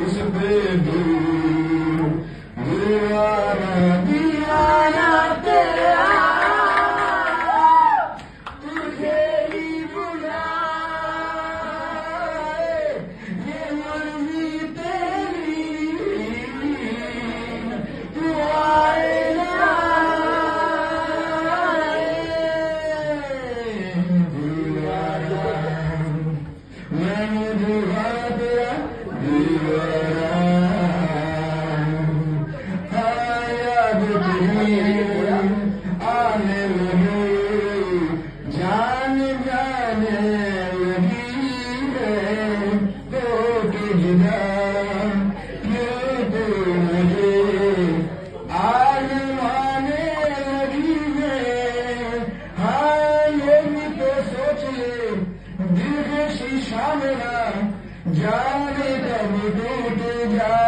उस बेदूर दीवाना तेरा तुझे ही बुलाए ये मर्जी तेरी तू आए ना आने लगे जान जाने लगी है तो के जुदा क्यों तो मुझे आज माने लगी है। हाँ ये भी तो सोच ले दिल के शीशा मेरा जाने कब टूट जा